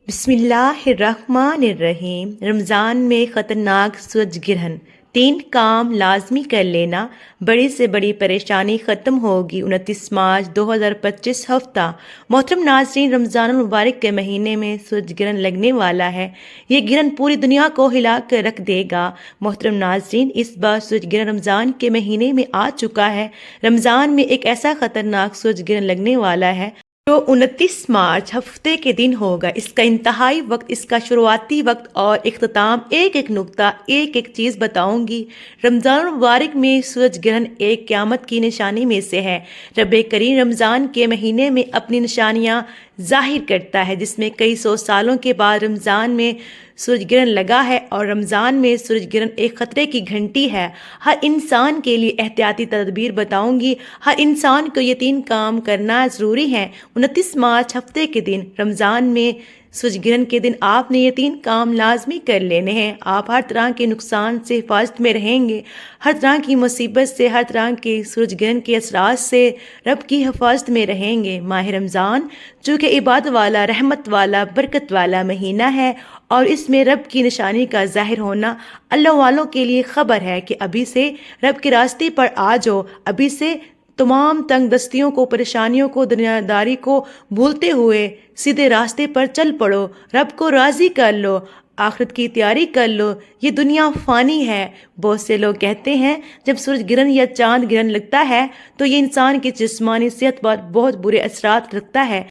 بسم اللہ الرحمن الرحیم۔ رمضان میں خطرناک سورج گرہن، 3 کام لازمی کر لینا، بڑی سے بڑی پریشانی ختم ہوگی۔ 29 مارچ 2025 ہفتہ۔ محترم ناظرین، رمضان المبارک کے مہینے میں سورج گرہن لگنے والا ہے۔ یہ گرہن پوری دنیا کو ہلا کر رکھ دے گا۔ محترم ناظرین، اس بار سورج گرہن رمضان کے مہینے میں آ چکا ہے۔ رمضان میں ایک ایسا خطرناک سورج گرہن لگنے والا ہے جو 29 مارچ ہفتے کے دن ہوگا۔ اس کا انتہائی وقت، اس کا شروعاتی وقت اور اختتام، ایک ایک نقطہ، ایک ایک چیز بتاؤں گی۔ رمضان المبارک میں سورج گرہن ایک قیامت کی نشانی میں سے ہے۔ رب کریم رمضان کے مہینے میں اپنی نشانیاں ظاہر کرتا ہے، جس میں کئی سو سالوں کے بعد رمضان میں سورج گرہن لگا ہے، اور رمضان میں سورج گرہن ایک خطرے کی گھنٹی ہے۔ ہر انسان کے لیے احتیاطی تدابیر بتاؤں گی۔ ہر انسان کو یہ 3 کام کرنا ضروری ہے۔ 29 مارچ ہفتے کے دن، رمضان میں سورج گرہن کے دن آپ نے یہ 3 کام لازمی کر لینے ہیں۔ آپ ہر طرح کے نقصان سے حفاظت میں رہیں گے، ہر طرح کی مصیبت سے، ہر طرح کے سورج گرہن کے اثرات سے رب کی حفاظت میں رہیں گے۔ ماہ رمضان چونکہ عبادت والا، رحمت والا، برکت والا مہینہ ہے، اور اس میں رب کی نشانی کا ظاہر ہونا اللہ والوں کے لیے خبر ہے کہ ابھی سے رب کے راستے پر آ جاؤ، ابھی سے تمام تنگ دستیوں کو، پریشانیوں کو، دنیا داری کو بھولتے ہوئے سیدھے راستے پر چل پڑو، رب کو راضی کر لو، آخرت کی تیاری کر لو۔ یہ دنیا فانی ہے۔ بہت سے لوگ کہتے ہیں جب سورج گرہن یا چاند گرہن لگتا ہے تو یہ انسان کی جسمانی صحت پر بہت برے اثرات رکھتا ہے۔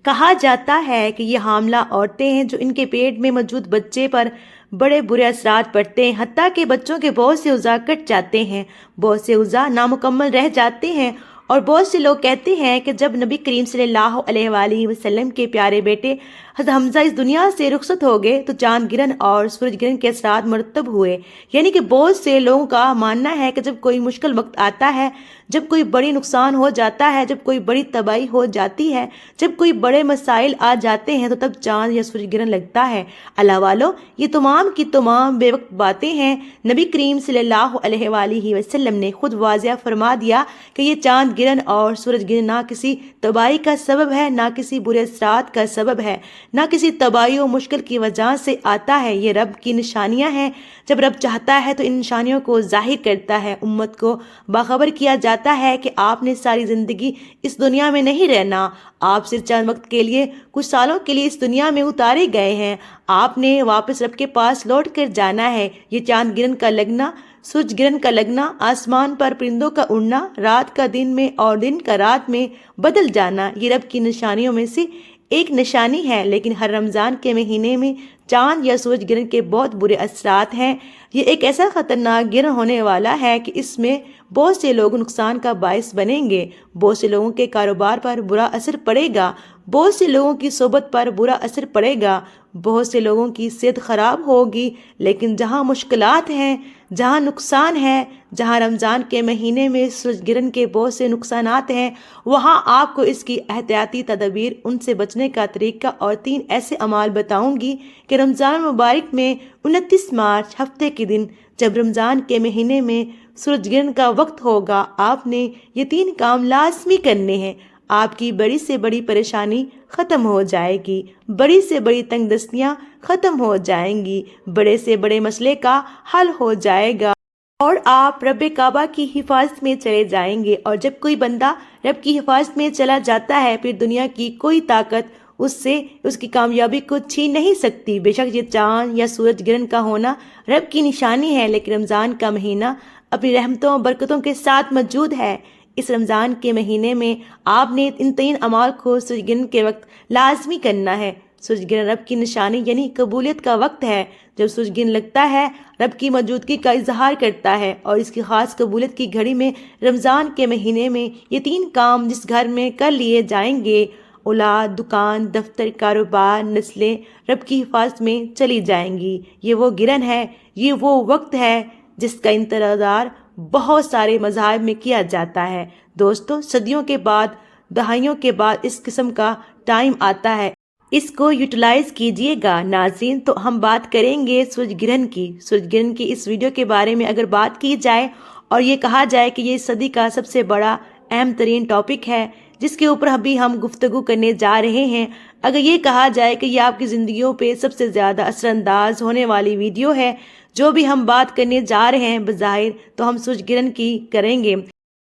کہا جاتا ہے کہ یہ حاملہ عورتیں ہیں جو ان کے پیٹ میں موجود بچے پر بڑے برے اثرات پڑتے ہیں، حتیٰ کہ بچوں کے بہت سے اعضاء کٹ جاتے ہیں، بہت سے اعضاء نامکمل رہ جاتے ہیں، اور بہت سے لوگ کہتے ہیں کہ جب نبی کریم صلی اللہ علیہ وآلہ وسلم کے پیارے بیٹے حضرت حمزہ اس دنیا سے رخصت ہو گئے تو چاند گرہن اور سورج گرہن کے اثرات مرتب ہوئے۔ یعنی کہ بہت سے لوگوں کا ماننا ہے کہ جب کوئی مشکل وقت آتا ہے، جب کوئی بڑی نقصان ہو جاتا ہے، جب کوئی بڑی تباہی ہو جاتی ہے، جب کوئی بڑے مسائل آ جاتے ہیں، تو تب چاند یا سورج گرہن لگتا ہے۔ اللہ والو، یہ تمام کی تمام بے وقت باتیں ہیں۔ نبی کریم صلی اللہ علیہ وآلہ وسلم نے خود واضح فرما دیا کہ یہ چاند گرہن اور سورج گرہن نہ کسی تباہی کا سبب ہے، نہ کسی برے اثرات کا سبب ہے، نہ کسی تباہی و مشکل کی وجہ سے آتا ہے۔ یہ رب کی نشانیاں ہیں۔ جب رب چاہتا ہے تو ان نشانیوں کو ظاہر کرتا ہے۔ امت کو باخبر کیا جاتا ہے کہ آپ نے ساری زندگی اس دنیا میں نہیں رہنا، آپ صرف چند وقت کے لیے، کچھ سالوں کے لیے اس دنیا میں اتارے گئے ہیں، آپ نے واپس رب کے پاس لوٹ کر جانا ہے۔ یہ چاند گرہن کا لگنا، سورج گرہن کا لگنا، آسمان پر پرندوں کا اڑنا، رات کا دن میں اور دن کا رات میں بدل جانا، یہ رب کی نشانیوں میں سے ایک نشانی ہے۔ لیکن ہر رمضان کے مہینے میں چاند یا سورج گرہن کے بہت برے اثرات ہیں۔ یہ ایک ایسا خطرناک گرہن ہونے والا ہے کہ اس میں بہت سے لوگ نقصان کا باعث بنیں گے، بہت سے لوگوں کے کاروبار پر برا اثر پڑے گا، بہت سے لوگوں کی صحبت پر برا اثر پڑے گا، بہت سے لوگوں کی صحت خراب ہوگی۔ لیکن جہاں مشکلات ہیں، جہاں نقصان ہے، جہاں رمضان کے مہینے میں سورج گرہن کے بہت سے نقصانات ہیں، وہاں آپ کو اس کی احتیاطی تدابیر، ان سے بچنے کا طریقہ اور 3 ایسے اعمال بتاؤں گی کہ رمضان مبارک میں 29 مارچ ہفتے کے دن، جب رمضان کے مہینے میں سورج گرہن کا وقت ہوگا، آپ نے یہ 3 کام لازمی کرنے ہیں۔ آپ کی بڑی سے بڑی پریشانی ختم ہو جائے گی، بڑی سے بڑی تنگ دستیاں ختم ہو جائیں گی، بڑے سے بڑے مسئلے کا حل ہو جائے گا، اور آپ رب کعبہ کی حفاظت میں چلے جائیں گے۔ اور جب کوئی بندہ رب کی حفاظت میں چلا جاتا ہے، پھر دنیا کی کوئی طاقت اس سے اس کی کامیابی کو چھین نہیں سکتی۔ بے شک یہ چاند یا سورج گرہن کا ہونا رب کی نشانی ہے، لیکن رمضان کا مہینہ اپنی رحمتوں و برکتوں کے ساتھ موجود ہے۔ اس رمضان کے مہینے میں آپ نے ان 3 اعمال کو سورج گرہن کے وقت لازمی کرنا ہے۔ سورج گرہن رب کی نشانی یعنی قبولیت کا وقت ہے۔ جب سورج گرہن لگتا ہے، رب کی موجودگی کا اظہار کرتا ہے، اور اس کی خاص قبولیت کی گھڑی میں رمضان کے مہینے میں یہ 3 کام جس گھر میں کر لیے جائیں گے، اولاد، دکان، دفتر، کاروبار، نسلیں رب کی حفاظت میں چلی جائیں گی۔ یہ وہ گرہن ہے، یہ وہ وقت ہے جس کا انتظار بہت سارے مذاہب میں کیا جاتا ہے۔ دوستو، صدیوں کے بعد، دہائیوں کے بعد اس قسم کا ٹائم آتا ہے، اس کو یوٹیلائز کیجئے گا۔ ناظرین، تو ہم بات کریں گے سورج گرہن کی۔ سورج گرہن کی اس ویڈیو کے بارے میں اگر بات کی جائے اور یہ کہا جائے کہ یہ صدی کا سب سے بڑا اہم ترین ٹاپک ہے، جس کے اوپر ابھی ہم گفتگو کرنے جا رہے ہیں۔ اگر یہ کہا جائے کہ یہ آپ کی زندگیوں پہ سب سے زیادہ اثر انداز ہونے والی ویڈیو ہے جو بھی ہم بات کرنے جا رہے ہیں، بظاہر تو ہم سورج گرہن کی کریں گے،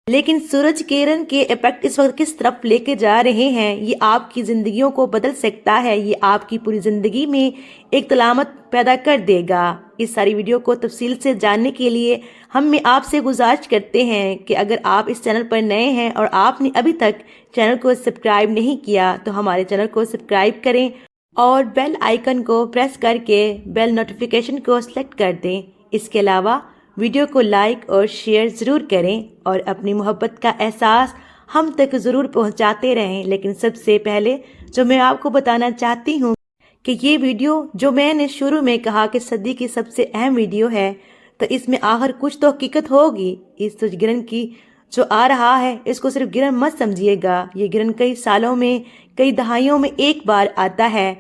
لیکن سورج گرہن کے ایمپیکٹ اس وقت کس طرف لے کے جا رہے ہیں، یہ آپ کی زندگیوں کو بدل سکتا ہے، یہ آپ کی پوری زندگی میں ایک تلامت پیدا کر دے گا۔ اس ساری ویڈیو کو تفصیل سے جاننے کے لیے ہم آپ سے گزارش کرتے ہیں کہ اگر آپ اس چینل پر نئے ہیں اور آپ نے ابھی تک چینل کو سبسکرائب نہیں کیا تو ہمارے چینل کو سبسکرائب کریں اور بیل آئیکن کو پریس کر کے بیل نوٹیفیکیشن کو سلیکٹ کر دیں۔ اس کے علاوہ ویڈیو کو لائک اور شیئر ضرور کریں اور اپنی محبت کا احساس ہم تک ضرور پہنچاتے رہیں۔ لیکن سب سے پہلے جو میں آپ کو بتانا چاہتی ہوں کہ یہ ویڈیو جو میں نے شروع میں کہا کہ صدی کی سب سے اہم ویڈیو ہے، تو اس میں آخر کچھ تو حقیقت ہوگی۔ اس سورج گرہن کی جو آ رہا ہے اس کو صرف گرہن مت سمجھیے گا، یہ گرہن کئی سالوں میں، کئی دہائیوں میں ایک بار آتا ہے۔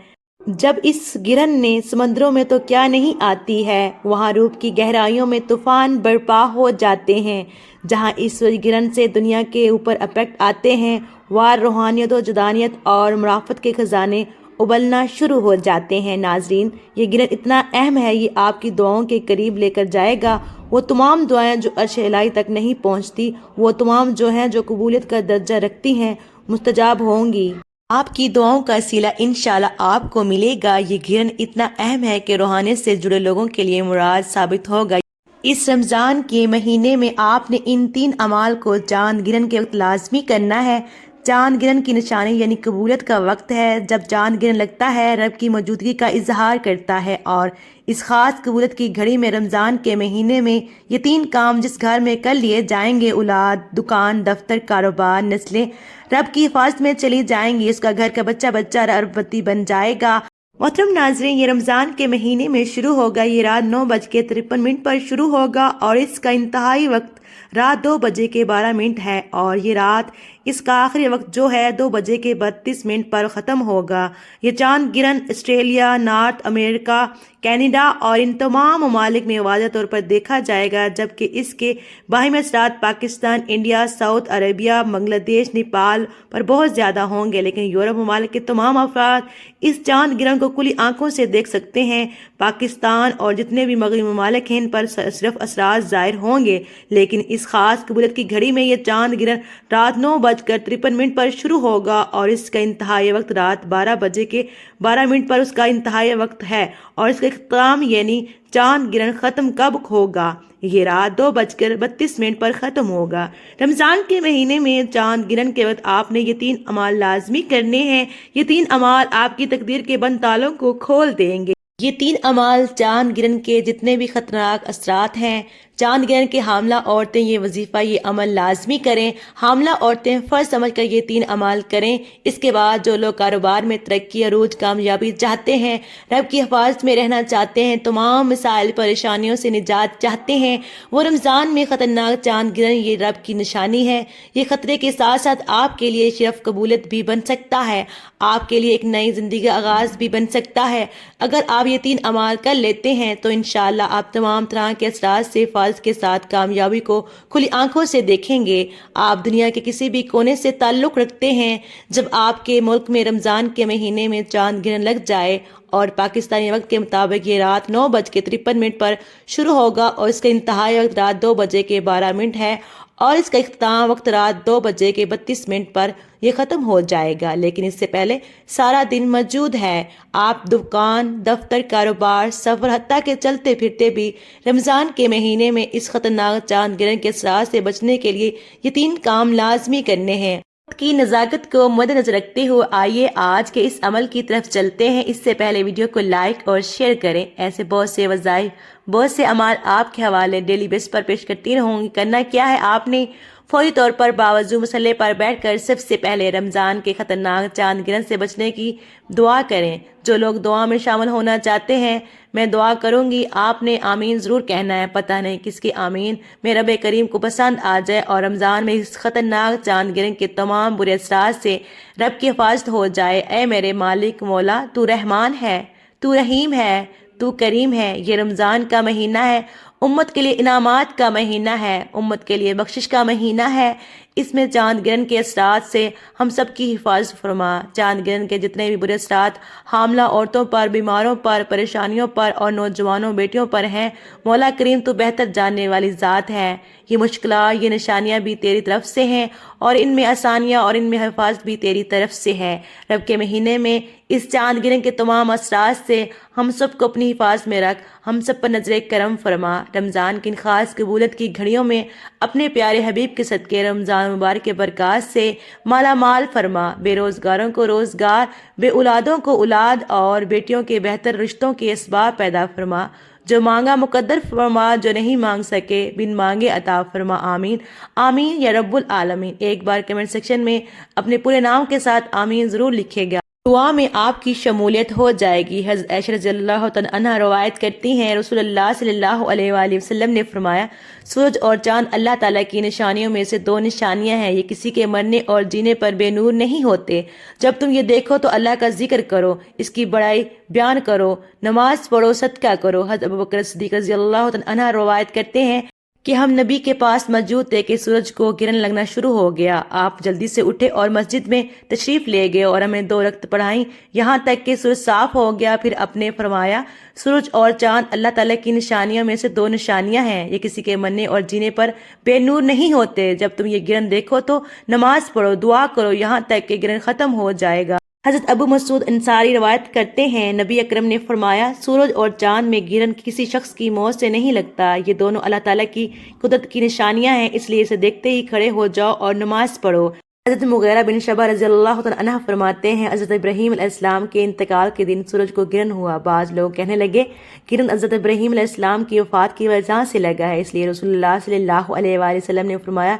جب اس گرہن نے سمندروں میں تو کیا نہیں آتی ہے، وہاں روپ کی گہرائیوں میں طوفان برپا ہو جاتے ہیں۔ جہاں اس سورج گرہن سے دنیا کے اوپر امپیکٹ آتے ہیں، وہاں روحانیت و جدانیت اور مرافت کے خزانے ابلنا شروع ہو جاتے ہیں۔ ناظرین، یہ گرہن اتنا اہم ہے، یہ آپ کی دعاؤں کے قریب لے کر جائے گا۔ وہ تمام دعائیں جو عرش الہی تک نہیں پہنچتی، وہ تمام جو ہیں جو قبولیت کا درجہ رکھتی ہیں، مستجاب ہوں گی۔ آپ کی دعاؤں کا صلہ انشاءاللہ آپ کو ملے گا۔ یہ گرہن اتنا اہم ہے کہ روحانیت سے جڑے لوگوں کے لیے مراد ثابت ہوگا۔ اس رمضان کے مہینے میں آپ نے ان 3 اعمال کو چاند گرہن کے وقت لازمی کرنا ہے۔ چاند گرہن کی نشانی یعنی قبولیت کا وقت ہے۔ جب چاند گرہن لگتا ہے، رب کی موجودگی کا اظہار کرتا ہے، اور اس خاص قبولیت کی گھڑی میں رمضان کے مہینے میں یہ 3 کام جس گھر میں کر لیے جائیں گے، اولاد، دکان، دفتر، کاروبار، نسلیں رب کی حفاظت میں چلی جائیں گی، اس کا گھر کا بچہ اربپتی بن جائے گا۔ محترم ناظرین، یہ رمضان کے مہینے میں شروع ہوگا۔ یہ رات 9:53 پر شروع ہوگا اور اس کا انتہائی وقت رات 2:12 ہے، اور یہ رات اس کا آخری وقت جو ہے 2:32 پر ختم ہوگا۔ یہ چاند گرہن آسٹریلیا، نارتھ امریکہ، کینیڈا اور ان تمام ممالک میں واضح طور پر دیکھا جائے گا، جبکہ اس کے باہمی اثرات پاکستان، انڈیا، سعودی عربیہ، بنگلہ دیش، نیپال پر بہت زیادہ ہوں گے، لیکن یورپ ممالک کے تمام افراد اس چاند گرہن کو کھلی آنکھوں سے دیکھ سکتے ہیں۔ پاکستان اور جتنے بھی مغربی ممالک ہیں ان پر صرف اثرات ظاہر ہوں گے، لیکن اس خاص قبولیت کی گھڑی میں یہ چاند گرہن رات 9:53 پر شروع ہوگا اور اس کا انتہائی وقت رات 12:12 پر اس کا انتہائی وقت ہے، اور اس کا اختتام یعنی چاند گرہن ختم کب ہوگا؟ یہ رات 2:32 پر ختم ہوگا۔ رمضان کے مہینے میں چاند گرہن کے وقت آپ نے یہ 3 اعمال لازمی کرنے ہیں۔ یہ 3 اعمال آپ کی تقدیر کے بند تالوں کو کھول دیں گے۔ یہ 3 اعمال چاند گرہن کے جتنے بھی خطرناک اثرات ہیں، چاند گرہن کے حاملہ عورتیں یہ وظیفہ، یہ عمل لازمی کریں۔ حاملہ عورتیں فرض سمجھ کر یہ 3 اعمال کریں۔ اس کے بعد جو لوگ کاروبار میں ترقی، عروج، کامیابی چاہتے ہیں، رب کی حفاظت میں رہنا چاہتے ہیں، تمام مسائل پریشانیوں سے نجات چاہتے ہیں، وہ رمضان میں خطرناک چاند گرہن یہ رب کی نشانی ہے۔ یہ خطرے کے ساتھ ساتھ آپ کے لیے شرف قبولیت بھی بن سکتا ہے، آپ کے لیے ایک نئی زندگی کا آغاز بھی بن سکتا ہے۔ اگر آپ یہ 3 اعمال کر لیتے ہیں تو انشاءاللہ آپ تمام طرح کے اثرات سے فاض کے ساتھ کامیابی کو کھلی آنکھوں سے دیکھیں گے۔ آپ دنیا کے کسی بھی کونے سے تعلق رکھتے ہیں، جب آپ کے ملک میں رمضان کے مہینے میں چاند گرہن لگ جائے اور پاکستانی وقت کے مطابق یہ رات 9:53 پر شروع ہوگا اور اس کا انتہائی وقت رات 2:12 ہے، اور اس کا اختتام وقت رات 2:32 پر یہ ختم ہو جائے گا، لیکن اس سے پہلے سارا دن موجود ہے۔ آپ دکان، دفتر، کاروبار، سفر، حتیٰ کہ چلتے پھرتے بھی رمضان کے مہینے میں اس خطرناک چاند گرہن کے اثرات سے بچنے کے لیے یہ 3 کام لازمی کرنے ہیں۔ کی نزاکت کو مد نظر رکھتے ہوئے آئیے آج کے اس عمل کی طرف چلتے ہیں۔ اس سے پہلے ویڈیو کو لائک اور شیئر کریں۔ ایسے بہت سے وظائف، بہت سے اعمال آپ کے حوالے ڈیلی بیس پر پیش کرتی رہوں گی۔ کرنا کیا ہے، آپ نے فوری طور پر باوضو مصلی پر بیٹھ کر سب سے پہلے رمضان کے خطرناک چاند گرہن سے بچنے کی دعا کریں۔ جو لوگ دعا میں شامل ہونا چاہتے ہیں، میں دعا کروں گی، آپ نے آمین ضرور کہنا ہے۔ پتہ نہیں کس کی آمین میں رب کریم کو پسند آ جائے اور رمضان میں اس خطرناک چاند گرہن کے تمام برے اثرات سے رب کی حفاظت ہو جائے۔ اے میرے مالک مولا، تو رحمان ہے، تو رحیم ہے، تو کریم ہے۔ یہ رمضان کا مہینہ ہے، امت کے لیے انعامات کا مہینہ ہے، امت کے لیے بخشش کا مہینہ ہے۔ اس میں چاند گرہن کے اثرات سے ہم سب کی حفاظت فرما۔ چاند گرہن کے جتنے بھی برے اثرات حاملہ عورتوں پر، بیماروں پر، پریشانیوں پر اور نوجوانوں بیٹیوں پر ہیں، مولا کریم تو بہتر جاننے والی ذات ہے۔ یہ مشکلات، یہ نشانیاں بھی تیری طرف سے ہیں اور ان میں آسانیاں اور ان میں حفاظت بھی تیری طرف سے ہے۔ رب کے مہینے میں اس چاند گرہن کے تمام اثرات سے ہم سب کو اپنی حفاظت میں رکھ، ہم سب پر نظر کرم فرما۔ رمضان کی ان خاص قبولیت کی گھڑیوں میں اپنے پیارے حبیب کے صدقے رمضان مبارک کے برکات سے مالا مال فرما۔ بے روزگاروں کو روزگار، بے اولادوں کو اولاد اور بیٹیوں کے بہتر رشتوں کے اسباب پیدا فرما۔ جو مانگا مقدر فرما، جو نہیں مانگ سکے بن مانگے عطا فرما۔ آمین آمین یا رب العالمین۔ ایک بار کمنٹ سیکشن میں اپنے پورے نام کے ساتھ آمین ضرور لکھے گا، دعا میں آپ کی شمولیت ہو جائے گی۔ حضرت عائشہ رضی اللہ تعالیٰ عنہا روایت کرتی ہیں، رسول اللہ صلی اللہ علیہ وآلہ وسلم نے فرمایا، سورج اور چاند اللہ تعالیٰ کی نشانیوں میں سے دو نشانیاں ہیں، یہ کسی کے مرنے اور جینے پر بے نور نہیں ہوتے۔ جب تم یہ دیکھو تو اللہ کا ذکر کرو، اس کی بڑائی بیان کرو، نماز پڑھو، صدقہ کرو۔ حضرت ابوبکر صدیق رضی اللہ تعالیٰ عنہ روایت کرتے ہیں کہ ہم نبی کے پاس موجود تھے کہ سورج کو گرہن لگنا شروع ہو گیا۔ آپ جلدی سے اٹھے اور مسجد میں تشریف لے گئے اور ہمیں 2 رکعت پڑھائیں یہاں تک کہ سورج صاف ہو گیا۔ پھر اپنے فرمایا، سورج اور چاند اللہ تعالیٰ کی نشانیوں میں سے 2 نشانیاں ہیں، یہ کسی کے مرنے اور جینے پر بے نور نہیں ہوتے۔ جب تم یہ گرہن دیکھو تو نماز پڑھو، دعا کرو یہاں تک کہ گرہن ختم ہو جائے گا۔ حضرت ابو مسعود انصاری روایت کرتے ہیں، نبی اکرم نے فرمایا، سورج اور چاند میں گرہن کسی شخص کی موت سے نہیں لگتا، یہ دونوں اللہ تعالیٰ کی قدرت کی نشانیاں ہیں، اس لیے اسے دیکھتے ہی کھڑے ہو جاؤ اور نماز پڑھو۔ حضرت مغیرہ بن شعبہ رضی اللہ تعالیٰ عنہ فرماتے ہیں، حضرت ابراہیم علیہ السلام کے انتقال کے دن سورج کو گرہن ہوا۔ بعض لوگ کہنے لگے، گرہن حضرت ابراہیم علیہ السلام کی وفات کی وجہ سے لگا ہے، اس لیے رسول اللہ صلی اللہ علیہ وآلہ وسلم نے فرمایا،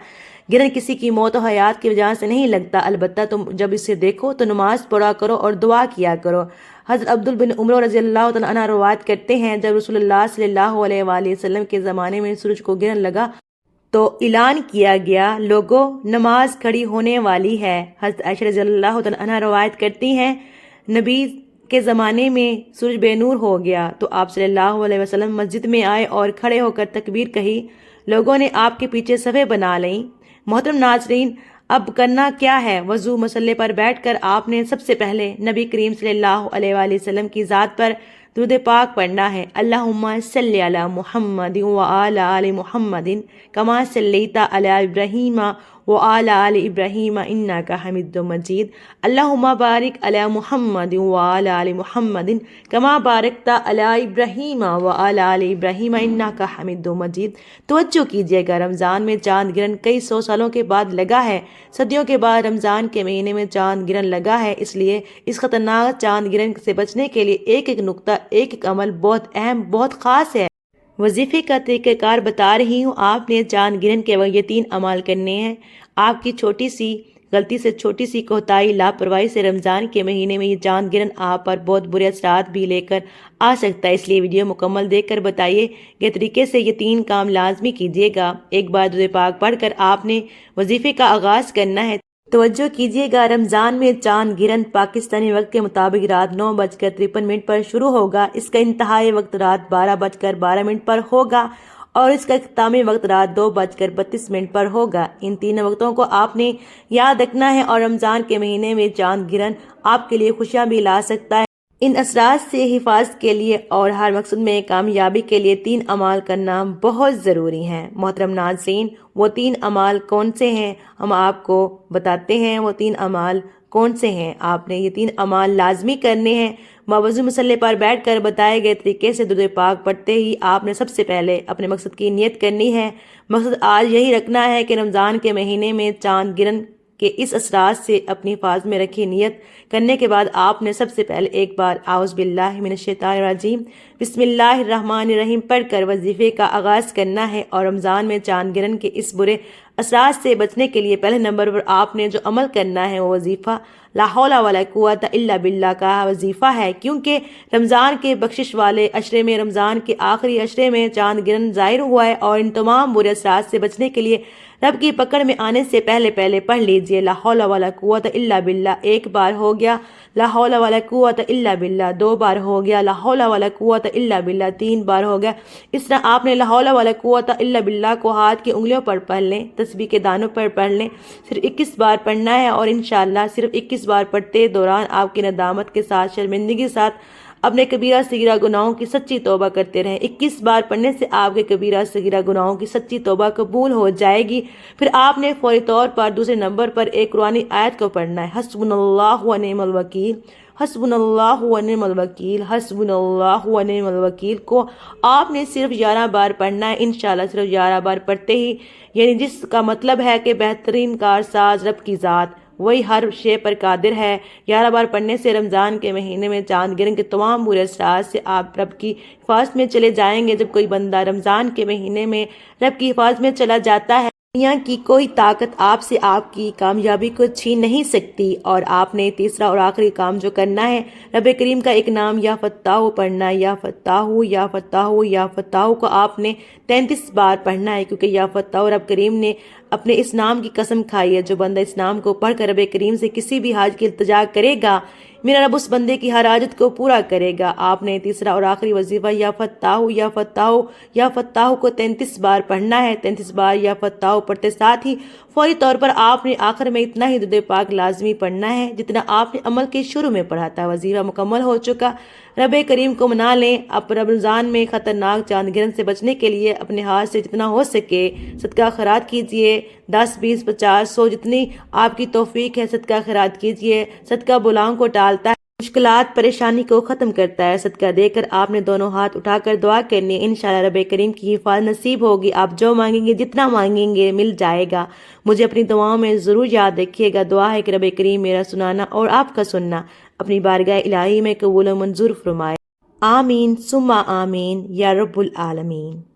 گرہن کسی کی موت و حیات کی وجہ سے نہیں لگتا، البتہ تم جب اسے دیکھو تو نماز پڑھا کرو اور دعا کیا کرو۔ حضرت عبد بن عمر رضی اللہ تعالیٰ عنہ روایت کرتے ہیں، جب رسول اللہ صلی اللہ علیہ وآلہ وسلم کے زمانے میں سورج کو گرہن لگا تو اعلان کیا گیا، لوگوں نماز کھڑی ہونے والی ہے۔ حضرت عائشہ رضی اللہ تعالیٰ عنہ روایت کرتی ہیں، نبی کے زمانے میں سورج بے نور ہو گیا تو آپ صلی اللہ علیہ وسلم مسجد میں آئے اور کھڑے ہو کر تکبیر کہی، لوگوں نے آپ کے پیچھے صفیں بنا لیں۔ محترم ناظرین، اب کرنا کیا ہے؟ وضو مصلی پر بیٹھ کر آپ نے سب سے پہلے نبی کریم صلی اللہ علیہ وآلہ وسلم کی ذات پر درود پاک پڑھنا ہے۔ اللہم صلی علی محمد وعلی آل محمد کما صلیت علی ابراہیم وعلی آل ابراہیم انک حمید مجید۔ اللہم بارک علی محمد وعلی آل محمد کما بارکت علی ابراہیم وعلی آل ابراہیم انک حمید مجید۔ توجہ کیجیے گا، رمضان میں چاند گرہن کئی 100 سالوں کے بعد لگا ہے۔ صدیوں کے بعد رمضان کے مہینے میں چاند گرہن لگا ہے، اس لیے اس خطرناک چاند گرہن سے بچنے کے لیے ایک ایک نقطہ، ایک ایک عمل بہت اہم، بہت خاص ہے۔ وظیفے کا طریقہ کار بتا رہی ہوں، آپ نے چاند گرہن کے وقت یہ 3 اعمال کرنے ہیں۔ آپ کی چھوٹی سی غلطی سے، چھوٹی سی کوتاہی، لاپرواہی سے رمضان کے مہینے میں یہ چاند گرہن آپ پر بہت برے اثرات بھی لے کر آ سکتا ہے، اس لیے ویڈیو مکمل دیکھ کر بتائیے گئے طریقے سے یہ 3 کام لازمی کیجیے گا۔ ایک بار درود پاک پڑھ کر آپ نے وظیفے کا آغاز کرنا ہے۔ توجہ کیجیے گا، رمضان میں چاند گرہن پاکستانی وقت کے مطابق رات 9:53 پر شروع ہوگا، اس کا انتہائی وقت رات 12:12 پر ہوگا اور اس کا اختتامی وقت رات 2:32 پر ہوگا۔ ان 3 وقتوں کو آپ نے یاد رکھنا ہے اور رمضان کے مہینے میں چاند گرہن آپ کے لیے خوشیاں بھی لا سکتا ہے۔ ان اثرات سے حفاظت کے لیے اور ہر مقصد میں کامیابی کے لیے 3 اعمال کرنا بہت ضروری ہیں۔ محترم ناظرین، وہ 3 اعمال کون سے ہیں ہم آپ کو بتاتے ہیں۔ وہ 3 اعمال کون سے ہیں؟ آپ نے یہ 3 اعمال لازمی کرنے ہیں۔ وضو مصلی پر بیٹھ کر بتائے گئے طریقے سے درود پاک پڑھتے ہی آپ نے سب سے پہلے اپنے مقصد کی نیت کرنی ہے۔ مقصد آج یہی رکھنا ہے کہ رمضان کے مہینے میں چاند گرہن کہ اس اثرات سے اپنی حفاظت میں رکھی۔ نیت کرنے کے بعد آپ نے سب سے پہلے ایک بار اعوذ باللہ من الشیطان الرجیم بسم اللہ الرحمن الرحیم پڑھ کر وظیفے کا آغاز کرنا ہے۔ اور رمضان میں چاند گرہن کے اس برے اثرات سے بچنے کے لیے پہلے نمبر پر آپ نے جو عمل کرنا ہے وہ وظیفہ لا حول ولا قوت الا باللہ کا وظیفہ ہے، کیونکہ رمضان کے بخشش والے عشرے میں، رمضان کے آخری عشرے میں چاند گرہن ظاہر ہوا ہے، اور ان تمام برے اثرات سے بچنے کے لیے رب کی پکڑ میں آنے سے پہلے پڑھ لیجئے لا حول ولا قوت الا باللہ۔ 1 بار ہو گیا لا حول ولا قوت الا باللہ، 2 بار ہو گیا لا حول ولا قوت الا باللہ، 3 بار ہو گیا۔ اس طرح آپ نے لا حول ولا قوت الا باللہ کو ہاتھ کی انگلیوں پر پڑھ لیں۔ تسبیح کے دانوں پر پڑھ لیں، صرف 21 بار پڑھنا ہے، اور انشاءاللہ صرف 21 بار پڑھتے دوران آپ کی ندامت کے ساتھ، شرمندگی کے ساتھ اپنے کبیرہ صغیرہ گناہوں کی سچی توبہ کرتے رہیں۔ 21 بار پڑھنے سے آپ کے کبیرہ صغیرہ گناہوں کی سچی توبہ قبول ہو جائے گی۔ پھر آپ نے فوری طور پر دوسرے نمبر پر ایک قرآنی آیت کو پڑھنا ہے، حسبنا اللہ و نعم الوکیل، حسبنا اللہ و نعم الوکیل، حسبنا اللہ و نعم الوکیل کو آپ نے صرف 11 بار پڑھنا ہے، انشاءاللہ صرف 11 بار پڑھتے ہی، یعنی جس کا مطلب ہے کہ بہترین کارساز رب کی ذات، وہی ہر شے پر قادر ہے۔ 11 بار پڑھنے سے رمضان کے مہینے میں چاند گرہن کے تمام برے اثرات سے آپ رب کی حفاظت میں چلے جائیں گے۔ جب کوئی بندہ رمضان کے مہینے میں رب کی حفاظت میں چلا جاتا ہے، دنیا کی کوئی طاقت آپ سے آپ کی کامیابی کو چھین نہیں سکتی۔ اور آپ نے تیسرا اور آخری کام جو کرنا ہے، رب کریم کا ایک نام یا فتاح پڑھنا ہے، یا فتاح یا فتاح یا فتاح کو آپ نے 33 بار پڑھنا ہے، کیونکہ یا فتاح رب کریم نے اپنے اس نام کی قسم کھائی ہے۔ جو بندہ اس نام کو پڑھ کر رب کریم سے کسی بھی حاجت کی التجا کرے گا، میرا رب اس بندے کی ہر حاجت کو پورا کرے گا۔ آپ نے تیسرا اور آخری وظیفہ یا فتاح یا فتاح یا فتاح کو 33 بار پڑھنا ہے۔ 33 بار یا فتاح پڑھتے ساتھ ہی فوری طور پر آپ نے آخر میں اتنا ہی درود پاک لازمی پڑھنا ہے جتنا آپ نے عمل کے شروع میں پڑھا تھا۔ وظیفہ مکمل ہو چکا، رب کریم کو منا لیں۔ اب رمضان میں خطرناک چاند گرہن سے بچنے کے لیے اپنے ہاتھ سے جتنا ہو سکے صدقہ خیرات کیجیے، 10 20 50 100 جتنی آپ کی توفیق ہے صدقہ خیرات کیجیے۔ صدقہ بلاؤں کو ٹالتا ہے، مشکلات پریشانی کو ختم کرتا ہے۔ صدقہ دے کر آپ نے دونوں ہاتھ اٹھا کر دعا کرنی ہے، انشاءاللہ رب کریم کی حفاظت نصیب ہوگی۔ آپ جو مانگیں گے، جتنا مانگیں گے مل جائے گا۔ مجھے اپنی دعاؤں میں ضرور یاد رکھیے گا۔ دعا ہے کہ رب کریم میرا سنانا اور آپ کا سننا اپنی بارگاہ الہی میں قبول و منظور فرمائے۔ آمین ثم آمین یا رب العالمین۔